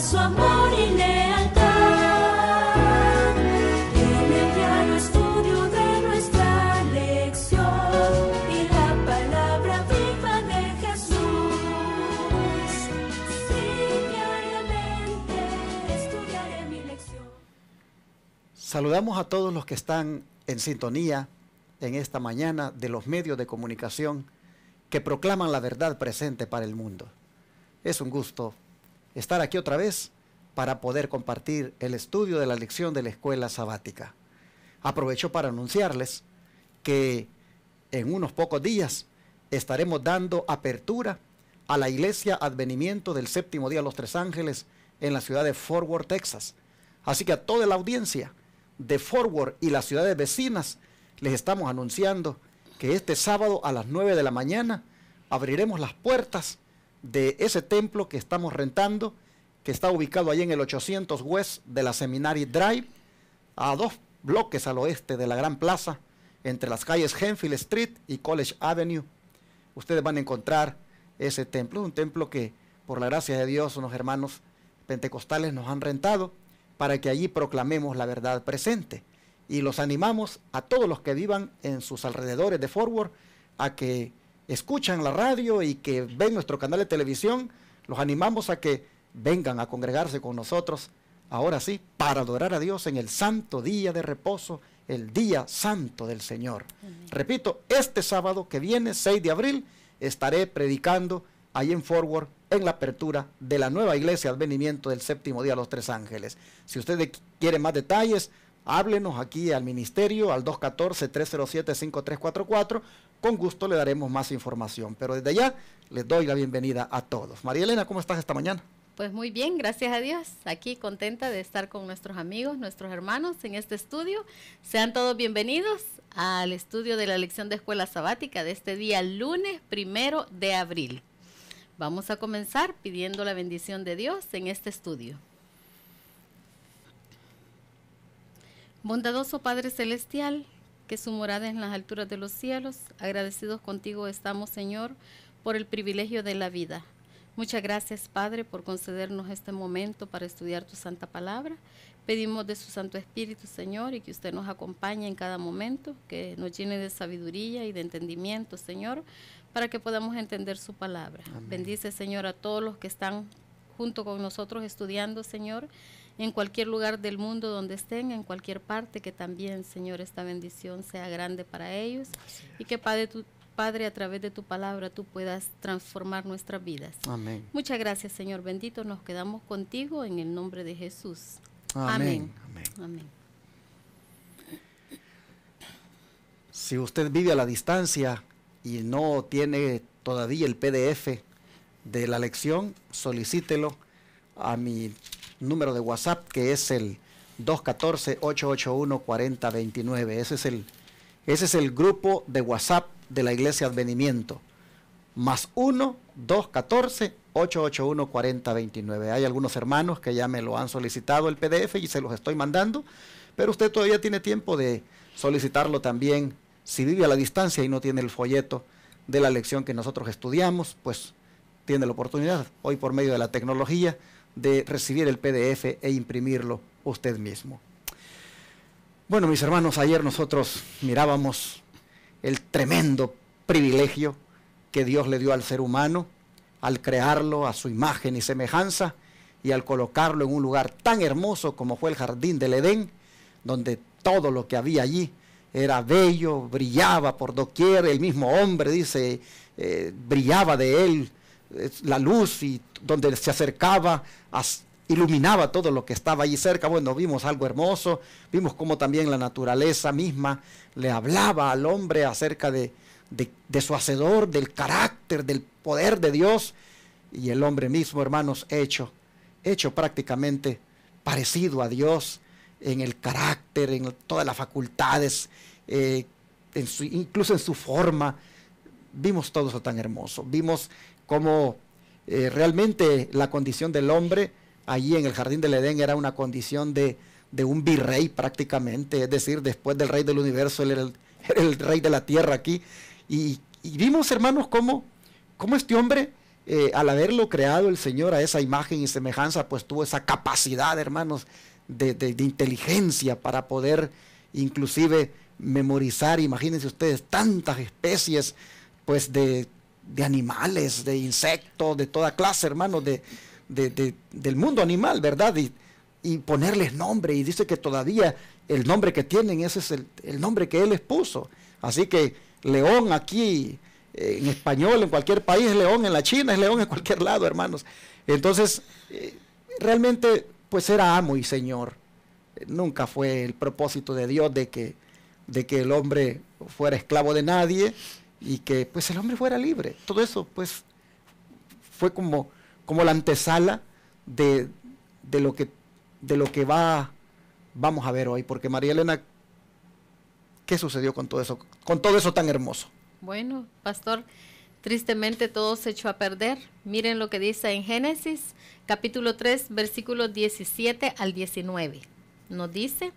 su amor y lealtad. En el diario estudio de nuestra lección y la palabra viva de Jesús. Sí, diariamente estudiaré mi lección. Saludamos a todos los que están en sintonía en esta mañana de los medios de comunicación que proclaman la verdad presente para el mundo. Es un gusto estar aquí otra vez para poder compartir el estudio de la lección de la escuela sabática. Aprovecho para anunciarles que en unos pocos días estaremos dando apertura a la Iglesia Advenimiento del Séptimo Día de los Tres Ángeles en la ciudad de Fort Worth, Texas. Así que a toda la audiencia de Fort Worth y las ciudades vecinas les estamos anunciando que este sábado a las 9 de la mañana abriremos las puertas de ese templo que estamos rentando, que está ubicado allí en el 800 West de la Seminary Drive, a 2 bloques al oeste de la Gran Plaza, entre las calles Henfield Street y College Avenue. Ustedes van a encontrar ese templo, un templo que por la gracia de Dios unos hermanos pentecostales nos han rentado para que allí proclamemos la verdad presente. Y los animamos a todos los que vivan en sus alrededores de Fort Worth a que escuchan la radio y que ven nuestro canal de televisión. Los animamos a que vengan a congregarse con nosotros, ahora sí, para adorar a Dios en el santo día de reposo, el día santo del Señor. Amén. Repito, este sábado que viene, 6 de abril, estaré predicando ahí en Fort Worth en la apertura de la nueva iglesia Advenimiento del Séptimo Día de los Tres Ángeles. Si ustedes quieren más detalles, háblenos aquí al ministerio, al 214-307-5344. Con gusto le daremos más información. Pero desde ya les doy la bienvenida a todos. María Elena, ¿cómo estás esta mañana? Pues muy bien, gracias a Dios. Aquí contenta de estar con nuestros amigos, nuestros hermanos en este estudio. Sean todos bienvenidos al estudio de la lección de escuela sabática de este día, lunes 1 de abril. Vamos a comenzar pidiendo la bendición de Dios en este estudio. Bondadoso Padre Celestial, que su morada es en las alturas de los cielos, agradecidos contigo estamos, Señor, por el privilegio de la vida. Muchas gracias, Padre, por concedernos este momento para estudiar tu santa palabra. Pedimos de su Santo Espíritu, Señor, y que usted nos acompañe en cada momento, que nos llene de sabiduría y de entendimiento, Señor, para que podamos entender su palabra. Amén. Bendice, Señor, a todos los que están junto con nosotros estudiando, Señor, en cualquier lugar del mundo donde estén, en cualquier parte, que también, Señor, esta bendición sea grande para ellos y que, Padre, a través de tu palabra tú puedas transformar nuestras vidas. Amén. Muchas gracias, Señor bendito, nos quedamos contigo en el nombre de Jesús. Amén. Amén. Amén. Si usted vive a la distancia y no tiene todavía el PDF de la lección, solicítelo a mi número de WhatsApp, que es el 214-881-4029. Ese es el grupo de WhatsApp de la Iglesia Advenimiento. Más 1-214-881-4029. Hay algunos hermanos que ya me lo han solicitado el PDF y se los estoy mandando, pero usted todavía tiene tiempo de solicitarlo también. Si vive a la distancia y no tiene el folleto de la lección que nosotros estudiamos, pues tiene la oportunidad hoy por medio de la tecnología de recibir el PDF e imprimirlo usted mismo. Bueno, mis hermanos, ayer nosotros mirábamos el tremendo privilegio que Dios le dio al ser humano al crearlo a su imagen y semejanza y al colocarlo en un lugar tan hermoso como fue el jardín del Edén, donde todo lo que había allí era bello, brillaba por doquier. El mismo hombre, dice, brillaba de él la luz, y donde se acercaba iluminaba todo lo que estaba allí cerca. Bueno, vimos algo hermoso, vimos cómo también la naturaleza misma le hablaba al hombre acerca de su hacedor, del carácter, del poder de Dios, y el hombre mismo, hermanos, hecho prácticamente parecido a Dios en el carácter, en todas las facultades, incluso en su forma. Vimos todo eso tan hermoso, vimos cómo realmente la condición del hombre allí en el jardín del Edén era una condición de un virrey prácticamente, es decir, después del rey del universo, él era el rey de la tierra aquí. Y vimos, hermanos, cómo este hombre al haberlo creado el Señor a esa imagen y semejanza, pues tuvo esa capacidad, hermanos, de inteligencia para poder inclusive memorizar, imagínense ustedes, tantas especies, pues de animales, de insectos, de toda clase, hermanos, del mundo animal, ¿verdad? Y ponerles nombre, y dice que todavía el nombre que tienen, ese es el nombre que Él les puso. Así que león aquí, en español, en cualquier país es león, en la China es león, en cualquier lado, hermanos. Entonces, realmente, pues era amo y Señor. Nunca fue el propósito de Dios de que el hombre fuera esclavo de nadie y que pues el hombre fuera libre. Todo eso pues fue como la antesala de lo que vamos a ver hoy. Porque María Elena, ¿qué sucedió con todo eso tan hermoso? Bueno, pastor, tristemente todo se echó a perder. Miren lo que dice en Génesis, capítulo 3, versículos 17 al 19. Nos dice: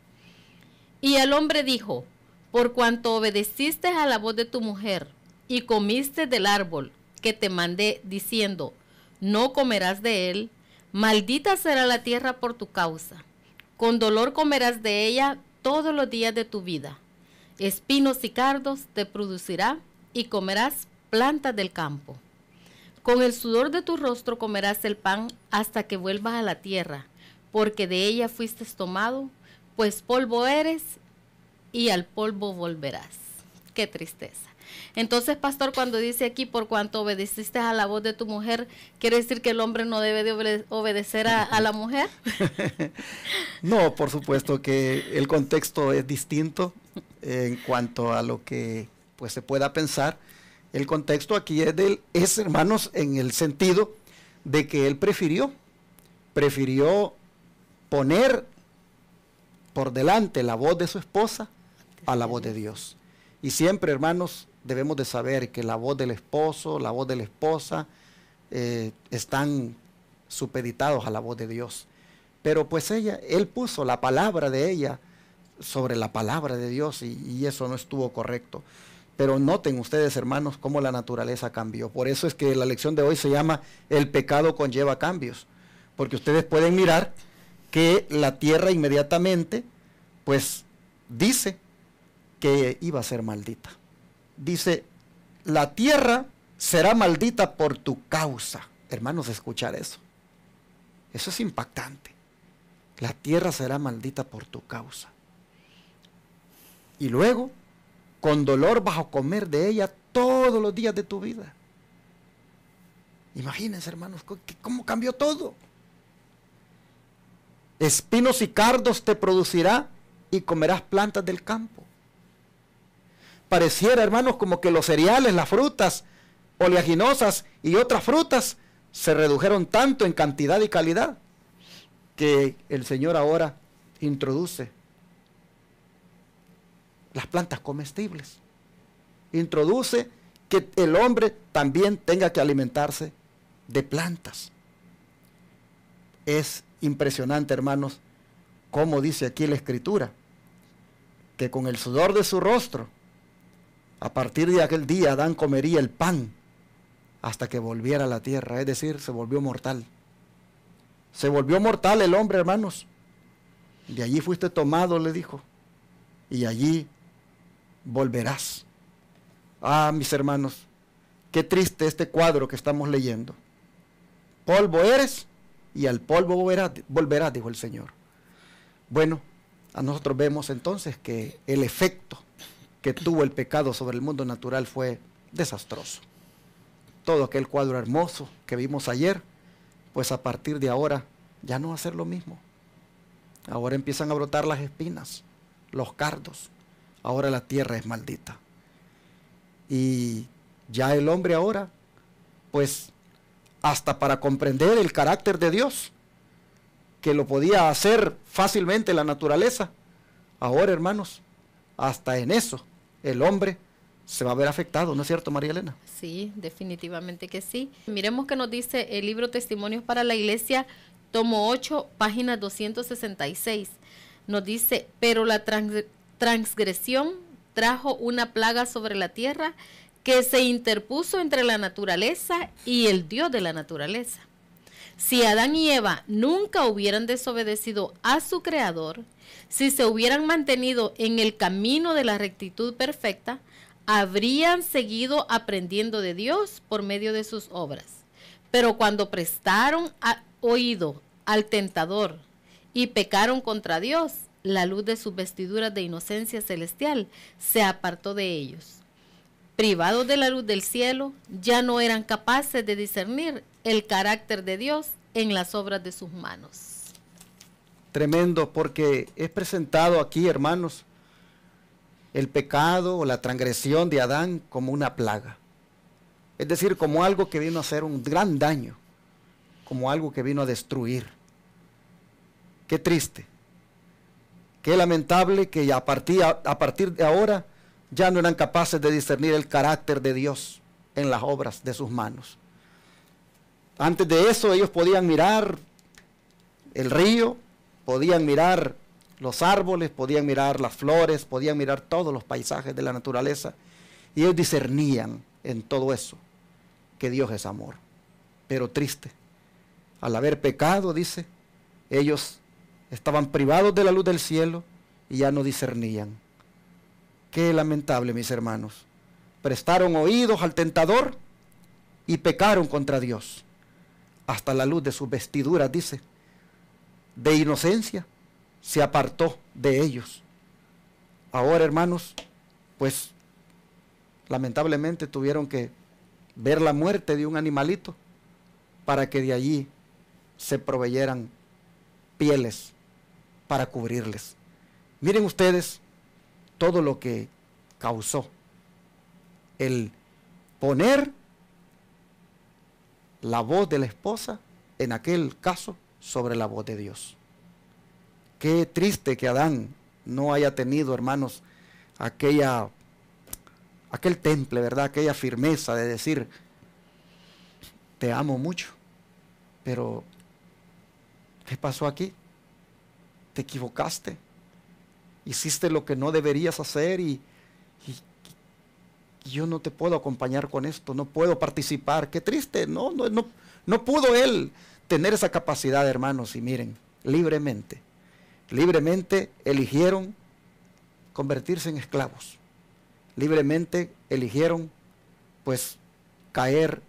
y el hombre dijo: por cuanto obedeciste a la voz de tu mujer y comiste del árbol que te mandé diciendo, no comerás de él, maldita será la tierra por tu causa. Con dolor comerás de ella todos los días de tu vida. Espinos y cardos te producirá y comerás plantas del campo. Con el sudor de tu rostro comerás el pan hasta que vuelvas a la tierra, porque de ella fuiste tomado, pues polvo eres y al polvo volverás. Qué tristeza. Entonces, pastor, cuando dice aquí, por cuanto obedeciste a la voz de tu mujer, ¿quiere decir que el hombre no debe de obedecer a la mujer? No, por supuesto que el contexto es distinto en cuanto a lo que pues se pueda pensar. El contexto aquí es, hermanos, en el sentido de que él prefirió poner por delante la voz de su esposa a la voz de Dios. Y siempre, hermanos, debemos de saber que la voz del esposo, la voz de la esposa, están supeditados a la voz de Dios. Pero pues él puso la palabra de ella sobre la palabra de Dios y eso no estuvo correcto. Pero noten ustedes, hermanos, cómo la naturaleza cambió. Por eso es que la lección de hoy se llama El pecado conlleva cambios. Porque ustedes pueden mirar que la tierra inmediatamente, pues, dice que iba a ser maldita. Dice, la tierra será maldita por tu causa. Hermanos, escuchar eso. Eso es impactante. La tierra será maldita por tu causa. Y luego, con dolor vas a comer de ella todos los días de tu vida. Imagínense, hermanos, cómo cambió todo. Espinos y cardos te producirá y comerás plantas del campo. Pareciera, hermanos, como que los cereales, las frutas oleaginosas y otras frutas se redujeron tanto en cantidad y calidad que el Señor ahora introduce las plantas comestibles. Introduce que el hombre también tenga que alimentarse de plantas. Es impresionante, hermanos, como dice aquí la Escritura, que con el sudor de su rostro, a partir de aquel día, Adán comería el pan hasta que volviera a la tierra, es decir, se volvió mortal. Se volvió mortal el hombre, hermanos. De allí fuiste tomado, le dijo, y allí volverás. Ah, mis hermanos, qué triste este cuadro que estamos leyendo. Polvo eres y al polvo volverás, dijo el Señor. Bueno, a nosotros vemos entonces que el efecto que tuvo el pecado sobre el mundo natural fue desastroso. Todo aquel cuadro hermoso que vimos ayer, pues a partir de ahora ya no va a ser lo mismo. Ahora empiezan a brotar las espinas, los cardos. Ahora la tierra es maldita. Y ya el hombre ahora, pues hasta para comprender el carácter de Dios, que lo podía hacer fácilmente la naturaleza, ahora, hermanos, hasta en eso el hombre se va a ver afectado, ¿no es cierto, María Elena? Sí, definitivamente que sí. Miremos que nos dice el libro Testimonios para la Iglesia, tomo 8, página 266. Nos dice, pero la transgresión trajo una plaga sobre la tierra que se interpuso entre la naturaleza y el Dios de la naturaleza. Si Adán y Eva nunca hubieran desobedecido a su Creador, si se hubieran mantenido en el camino de la rectitud perfecta, habrían seguido aprendiendo de Dios por medio de sus obras. Pero cuando prestaron oído al tentador y pecaron contra Dios, la luz de sus vestiduras de inocencia celestial se apartó de ellos. Privados de la luz del cielo, ya no eran capaces de discernir el carácter de Dios en las obras de sus manos. Tremendo, porque es presentado aquí, hermanos, el pecado o la transgresión de Adán como una plaga. Es decir, como algo que vino a hacer un gran daño, como algo que vino a destruir. Qué triste, qué lamentable que a partir de ahora ya no eran capaces de discernir el carácter de Dios en las obras de sus manos. Antes de eso ellos podían mirar el río, podían mirar los árboles, podían mirar las flores, podían mirar todos los paisajes de la naturaleza, y ellos discernían en todo eso que Dios es amor. Pero triste, al haber pecado, dice, ellos estaban privados de la luz del cielo y ya no discernían. Qué lamentable, mis hermanos. Prestaron oídos al tentador y pecaron contra Dios. Hasta la luz de sus vestiduras, dice, de inocencia, se apartó de ellos. Ahora, hermanos, pues lamentablemente tuvieron que ver la muerte de un animalito para que de allí se proveyeran pieles para cubrirles. Miren ustedes todo lo que causó el poner la voz de la esposa, en aquel caso, sobre la voz de Dios. Qué triste que Adán no haya tenido, hermanos, aquel temple, ¿verdad? Aquella firmeza de decir, te amo mucho, pero ¿qué pasó aquí? Te equivocaste, hiciste lo que no deberías hacer y yo no te puedo acompañar con esto, no puedo participar. Qué triste, no pudo él tener esa capacidad, hermanos. Y miren, libremente eligieron convertirse en esclavos, libremente eligieron pues caer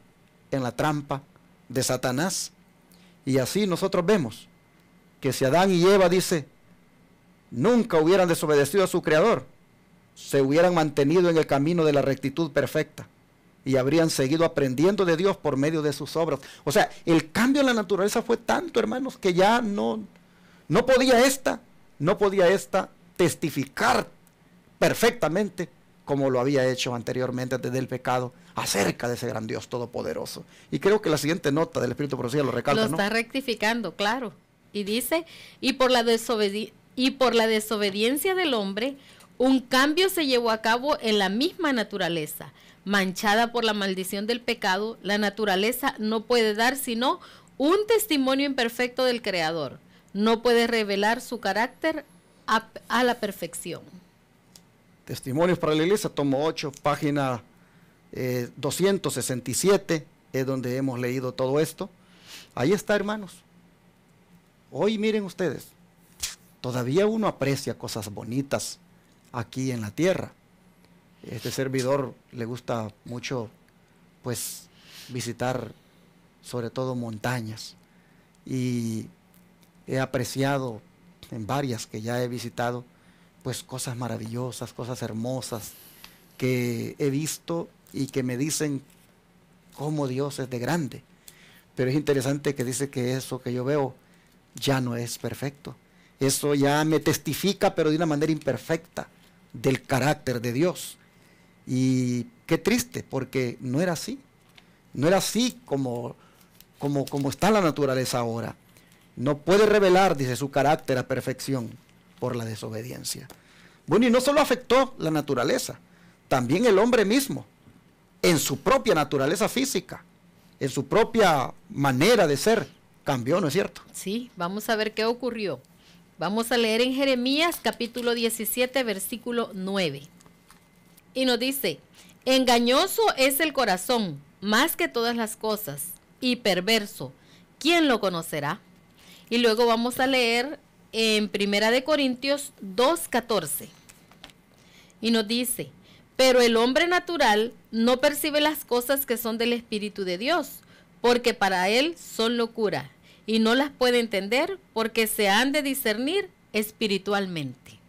en la trampa de Satanás. Y así nosotros vemos que si Adán y Eva, dice, nunca hubieran desobedecido a su Creador, se hubieran mantenido en el camino de la rectitud perfecta y habrían seguido aprendiendo de Dios por medio de sus obras. O sea, el cambio en la naturaleza fue tanto, hermanos, que ya no podía esta testificar perfectamente como lo había hecho anteriormente desde el pecado acerca de ese gran Dios todopoderoso. Y creo que la siguiente nota del Espíritu Profecía lo recalca, lo está rectificando, claro. Y dice, y por la desobediencia del hombre, un cambio se llevó a cabo en la misma naturaleza. Manchada por la maldición del pecado, la naturaleza no puede dar sino un testimonio imperfecto del Creador. No puede revelar su carácter a la perfección. Testimonios para la Iglesia, tomo 8, página 267, es donde hemos leído todo esto. Ahí está, hermanos. Hoy miren ustedes, todavía uno aprecia cosas bonitas aquí en la tierra. Este servidor le gusta mucho pues visitar sobre todo montañas, y he apreciado en varias que ya he visitado pues cosas maravillosas, cosas hermosas que he visto y que me dicen cómo Dios es de grande. Pero es interesante que dice que eso que yo veo ya no es perfecto. Eso ya me testifica, pero de una manera imperfecta, del carácter de Dios. Y qué triste, porque no era así. No era así como está la naturaleza ahora. No puede revelar, dice, su carácter a perfección por la desobediencia. Bueno, y no solo afectó la naturaleza, también el hombre mismo, en su propia naturaleza física, en su propia manera de ser, cambió, ¿no es cierto? Sí, vamos a ver qué ocurrió. Vamos a leer en Jeremías capítulo 17, versículo 9. Y nos dice, Engañoso es el corazón, más que todas las cosas, y perverso. ¿Quién lo conocerá? Y luego vamos a leer en 1 Corintios 2:14. Y nos dice, pero el hombre natural no percibe las cosas que son del Espíritu de Dios, porque para él son locura, y no las puede entender porque se han de discernir espiritualmente.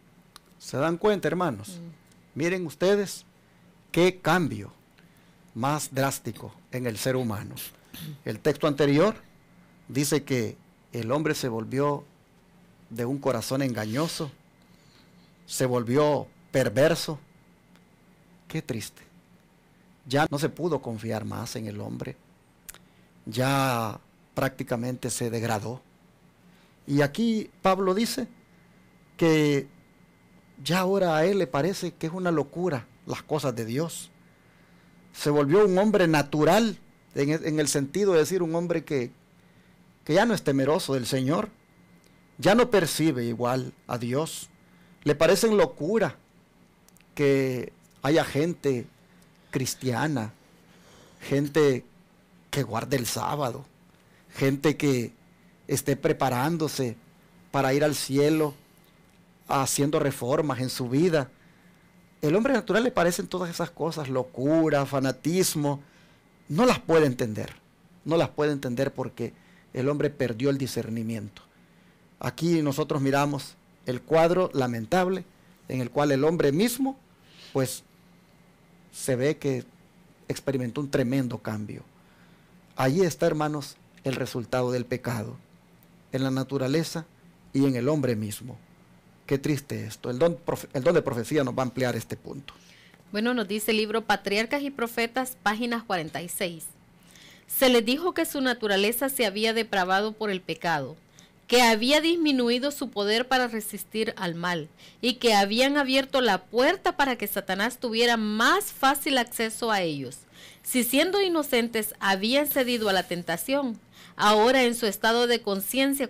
¿Se dan cuenta, hermanos? Miren ustedes qué cambio más drástico en el ser humano. El texto anterior dice que el hombre se volvió de un corazón engañoso, se volvió perverso. Qué triste. Ya no se pudo confiar más en el hombre. Ya prácticamente se degradó. Y aquí Pablo dice que ya ahora a él le parece que es una locura las cosas de Dios. Se volvió un hombre natural, en el sentido de decir un hombre que ya no es temeroso del Señor, ya no percibe igual a Dios. Le parecen locura que haya gente cristiana, gente que guarde el sábado, gente que esté preparándose para ir al cielo, haciendo reformas en su vida. El hombre natural le parecen todas esas cosas, locura, fanatismo. No las puede entender, no las puede entender porque el hombre perdió el discernimiento. Aquí nosotros miramos el cuadro lamentable en el cual el hombre mismo, pues, se ve que experimentó un tremendo cambio. Allí está, hermanos, el resultado del pecado, en la naturaleza y en el hombre mismo. Qué triste esto. El don de profecía nos va a ampliar este punto. Bueno, nos dice el libro Patriarcas y Profetas, páginas 46. Se les dijo que su naturaleza se había depravado por el pecado, que había disminuido su poder para resistir al mal y que habían abierto la puerta para que Satanás tuviera más fácil acceso a ellos. Si siendo inocentes habían cedido a la tentación, ahora en su estado de consciente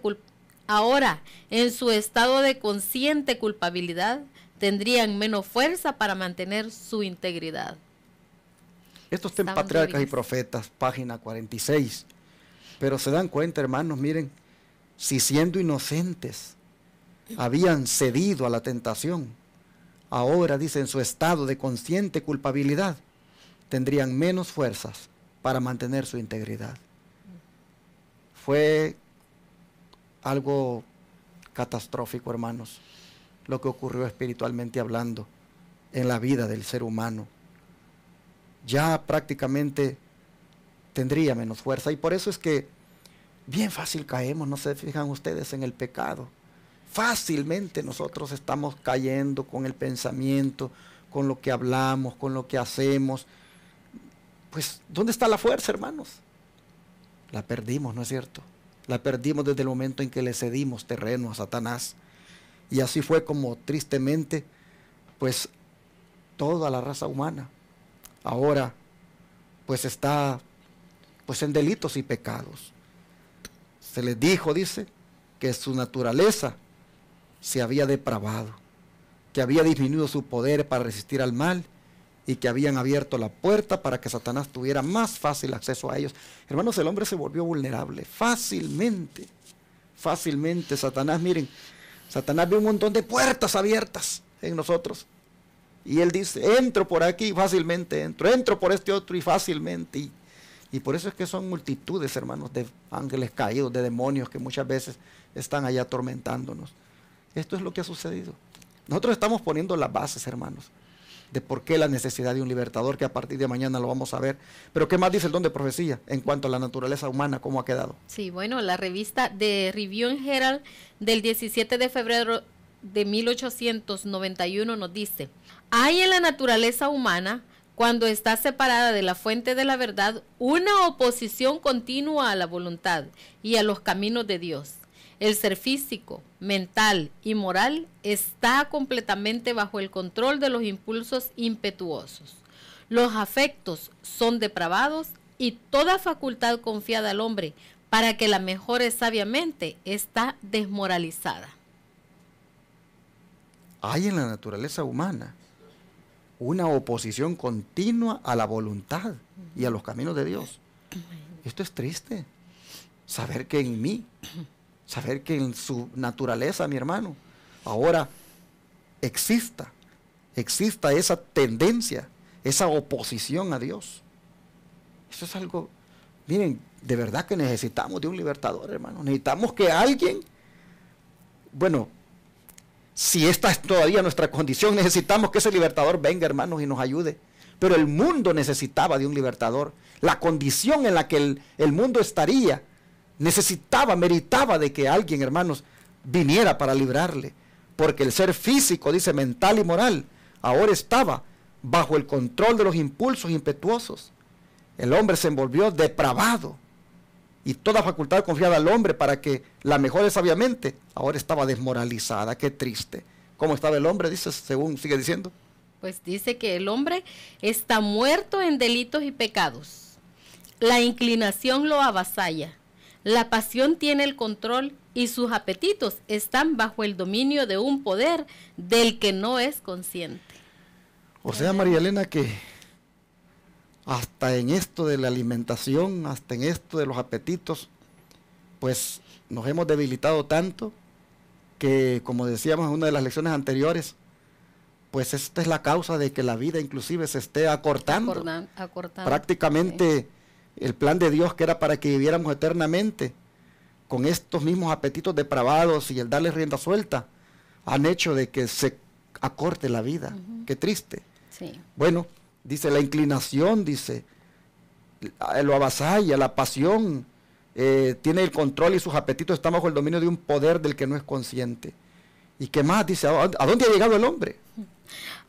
culpabilidad, tendrían menos fuerza para mantener su integridad. Esto está en Patriarcas y Profetas, página 46. Pero se dan cuenta, hermanos, miren, si siendo inocentes habían cedido a la tentación, ahora, dice, en su estado de consciente culpabilidad, tendrían menos fuerzas para mantener su integridad. Fue algo catastrófico, hermanos, lo que ocurrió espiritualmente hablando en la vida del ser humano. Ya prácticamente tendría menos fuerza, y por eso es que bien fácil caemos, no se fijan ustedes, en el pecado. Fácilmente nosotros estamos cayendo con el pensamiento, con lo que hablamos, con lo que hacemos. Pues, ¿dónde está la fuerza, hermanos? La perdimos, ¿no es cierto? La perdimos desde el momento en que le cedimos terreno a Satanás. Y así fue como tristemente, pues, toda la raza humana ahora, pues, está, pues, en delitos y pecados. Se les dijo, dice, que su naturaleza se había depravado, que había disminuido su poder para resistir al mal y que habían abierto la puerta para que Satanás tuviera más fácil acceso a ellos. Hermanos, el hombre se volvió vulnerable fácilmente, fácilmente. Satanás, miren, Satanás ve un montón de puertas abiertas en nosotros y él dice, entro por aquí, fácilmente entro por este otro y fácilmente. Y por eso es que son multitudes, hermanos, de ángeles caídos, de demonios que muchas veces están allá atormentándonos. Esto es lo que ha sucedido. Nosotros estamos poniendo las bases, hermanos, de por qué la necesidad de un libertador, que a partir de mañana lo vamos a ver. Pero ¿qué más dice el don de profecía en cuanto a la naturaleza humana? ¿Cómo ha quedado? Sí, bueno, la revista de Review and Herald del 17 de febrero de 1891 nos dice: hay en la naturaleza humana, cuando está separada de la fuente de la verdad, una oposición continua a la voluntad y a los caminos de Dios. El ser físico, mental y moral está completamente bajo el control de los impulsos impetuosos. Los afectos son depravados y toda facultad confiada al hombre para que la mejore sabiamente está desmoralizada. Hay en la naturaleza humana una oposición continua a la voluntad y a los caminos de Dios. Esto es triste. Saber que en mí, saber que en su naturaleza, mi hermano, ahora exista esa tendencia, esa oposición a Dios. Eso es algo, miren, de verdad que necesitamos de un libertador, hermano. Necesitamos que alguien, bueno, si esta es todavía nuestra condición, necesitamos que ese libertador venga, hermanos, y nos ayude. Pero el mundo necesitaba de un libertador. La condición en la que el mundo estaría, meritaba de que alguien, hermanos, viniera para librarle. Porque el ser físico, dice, mental y moral, ahora estaba bajo el control de los impulsos impetuosos. El hombre se envolvió depravado y toda facultad confiada al hombre para que la mejore sabiamente, ahora estaba desmoralizada. Qué triste. ¿Cómo estaba el hombre? Dice, según sigue diciendo. Pues dice que el hombre está muerto en delitos y pecados. La inclinación lo avasalla. La pasión tiene el control y sus apetitos están bajo el dominio de un poder del que no es consciente. O sea, María Elena, que hasta en esto de la alimentación, hasta en esto de los apetitos, pues nos hemos debilitado tanto que, como decíamos en una de las lecciones anteriores, pues esta es la causa de que la vida inclusive se esté acortando. Prácticamente sí. El plan de Dios, que era para que viviéramos eternamente, con estos mismos apetitos depravados y el darles rienda suelta, han hecho de que se acorte la vida. Qué triste. Sí. Bueno, dice la inclinación, dice, lo avasalla, la pasión, tiene el control y sus apetitos están bajo el dominio de un poder del que no es consciente. ¿Y qué más? Dice, ¿a dónde ha llegado el hombre?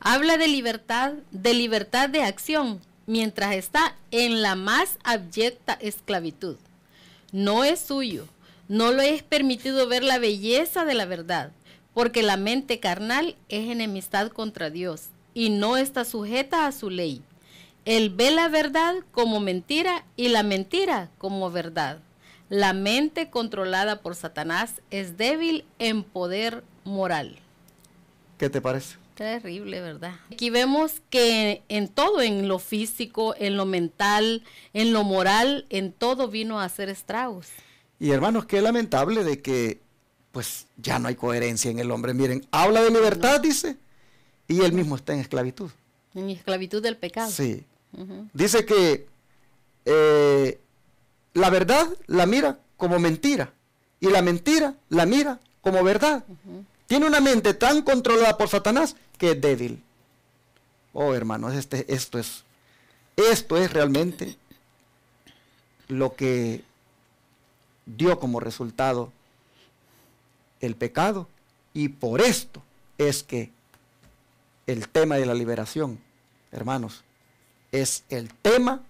Habla de libertad de acción, mientras está en la más abyecta esclavitud. No es suyo, no le es permitido ver la belleza de la verdad, porque la mente carnal es enemistad contra Dios y no está sujeta a su ley. Él ve la verdad como mentira y la mentira como verdad. La mente controlada por Satanás es débil en poder moral. ¿Qué te parece? Terrible, ¿verdad? Aquí vemos que en todo, en lo físico, en lo mental, en lo moral, en todo vino a hacer estragos. Y hermanos, qué lamentable de que pues ya no hay coherencia en el hombre. Miren, habla de libertad, dice, y él mismo está en esclavitud. En esclavitud del pecado. Sí. Dice que la verdad la mira como mentira y la mentira la mira como verdad. Tiene una mente tan controlada por Satanás que es débil. Oh, hermanos, esto es realmente lo que dio como resultado el pecado, y por esto es que el tema de la liberación, hermanos, es el tema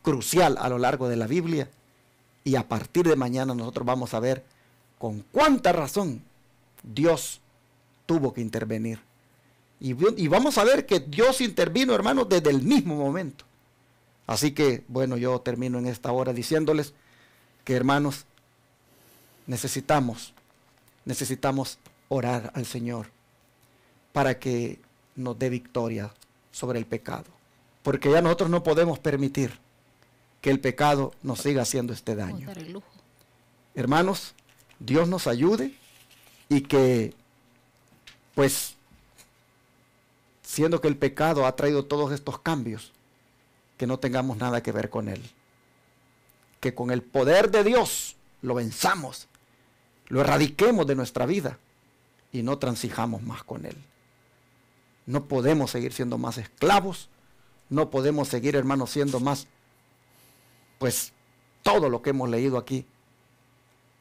crucial a lo largo de la Biblia, y a partir de mañana nosotros vamos a ver con cuánta razón Dios tuvo que intervenir. Y vamos a ver que Dios intervino, hermanos, desde el mismo momento. Así que, bueno, yo termino en esta hora diciéndoles que, hermanos, necesitamos orar al Señor para que nos dé victoria sobre el pecado. Porque ya nosotros no podemos permitir que el pecado nos siga haciendo este daño. Hermanos, Dios nos ayude y que, pues, siendo que el pecado ha traído todos estos cambios, que no tengamos nada que ver con él. Que con el poder de Dios lo venzamos, lo erradiquemos de nuestra vida y no transijamos más con él. No podemos seguir siendo más esclavos, no podemos seguir, hermanos, siendo más, pues, todo lo que hemos leído aquí,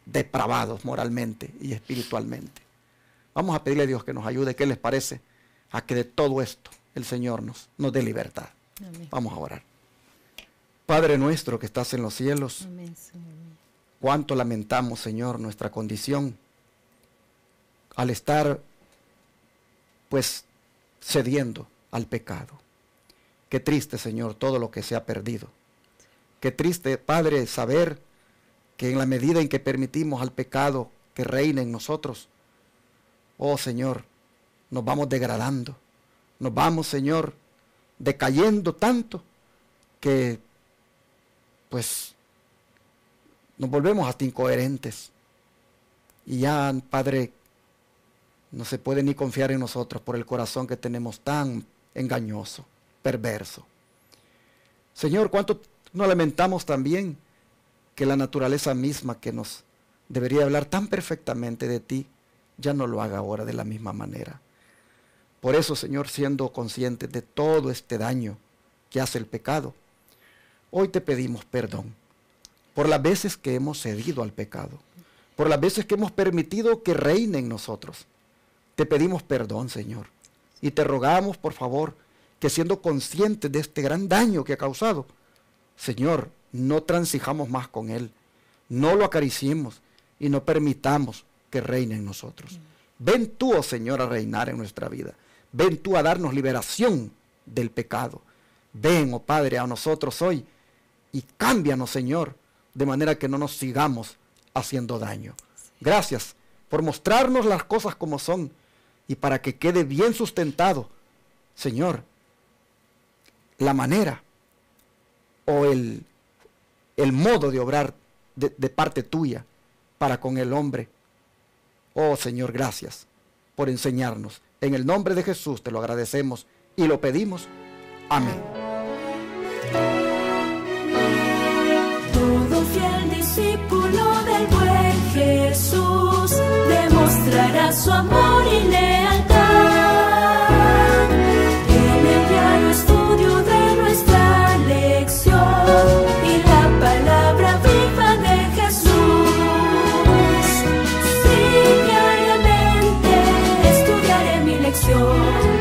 depravados moralmente y espiritualmente. Vamos a pedirle a Dios que nos ayude. ¿Qué les parece? A que de todo esto el Señor nos dé libertad. Amén. Vamos a orar. Padre nuestro que estás en los cielos, Amén, Señor. cuánto lamentamos, Señor, nuestra condición al estar, pues, cediendo al pecado. Qué triste, Señor, todo lo que se ha perdido. Qué triste, Padre, saber que en la medida en que permitimos al pecado que reine en nosotros, oh Señor, nos vamos degradando, nos vamos, Señor, decayendo tanto que pues nos volvemos hasta incoherentes. Y ya, Padre, no se puede ni confiar en nosotros por el corazón que tenemos tan engañoso, perverso. Señor, cuánto nos lamentamos también que la naturaleza misma que nos debería hablar tan perfectamente de ti, ya no lo haga ahora de la misma manera. Por eso, Señor, siendo conscientes de todo este daño que hace el pecado, hoy te pedimos perdón por las veces que hemos cedido al pecado, por las veces que hemos permitido que reine en nosotros. Te pedimos perdón, Señor, y te rogamos, por favor, que siendo conscientes de este gran daño que ha causado, Señor, no transijamos más con él, no lo acariciemos y no permitamos que reine en nosotros. Ven tú, oh Señor, a reinar en nuestra vida. Ven tú a darnos liberación del pecado. Ven, oh Padre, a nosotros hoy y cámbianos, Señor, de manera que no nos sigamos haciendo daño. Gracias por mostrarnos las cosas como son y para que quede bien sustentado, Señor, la manera o el modo de obrar de parte tuya para con el hombre. Oh Señor, gracias por enseñarnos. En el nombre de Jesús te lo agradecemos y lo pedimos. Amén. Todo fiel discípulo del buen Jesús demostrará su amor y lealtad en el diario estudio de nuestra lección y la palabra viva de Jesús. Sí, diariamente estudiaré mi lección.